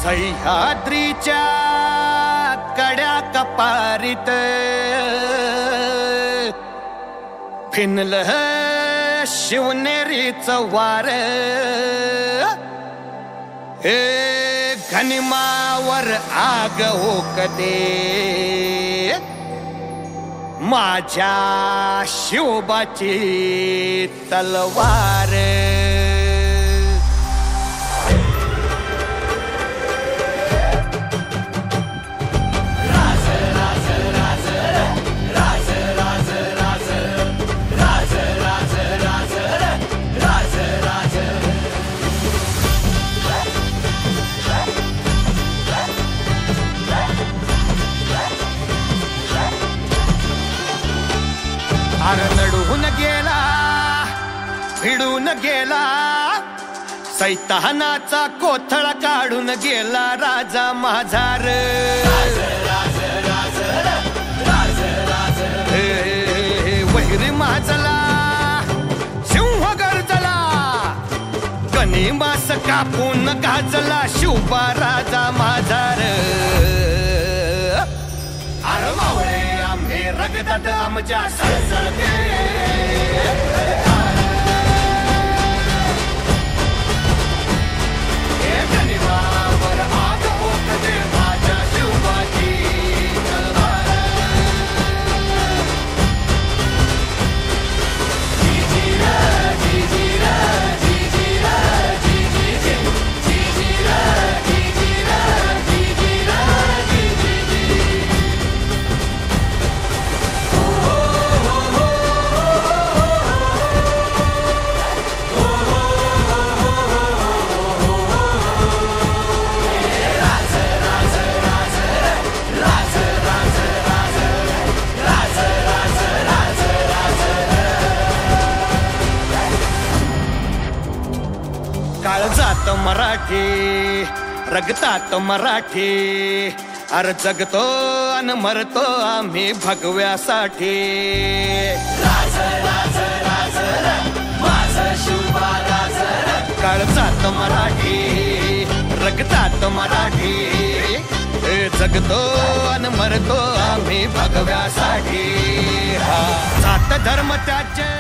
सह्याद्रीच्या कड्या कपारीत फिनलं शिवनेरीचं वार, हे घनिमावर आग ओकते माझ्या शिवबाची तलवार. नडून गेला भिडून गेला सैतानाचा कोथळा काढून गेला राजा माझार. वैरी माजला सिंह गरजला कनी मास कापून गाजला शिवबा राजा माझार. अरे मावळे आम्ही रगतात आमच्या सळसळते गनिमावर आग ओकते माझ्या शिवबाची तलवार. जिजिरा जिजिरा जिजिरा जिजिजी जिजिरा जिजिरा जिजिरा जिजिजी. काळजात मराठी रगतात मराठी अरे जगतो अन मरतो आम्ही भगव्यासाठी. काळजात मराठी रगतात मराठी जगतो अन मरतो आम्ही भगव्यासाठी. जात धर्म त्याचे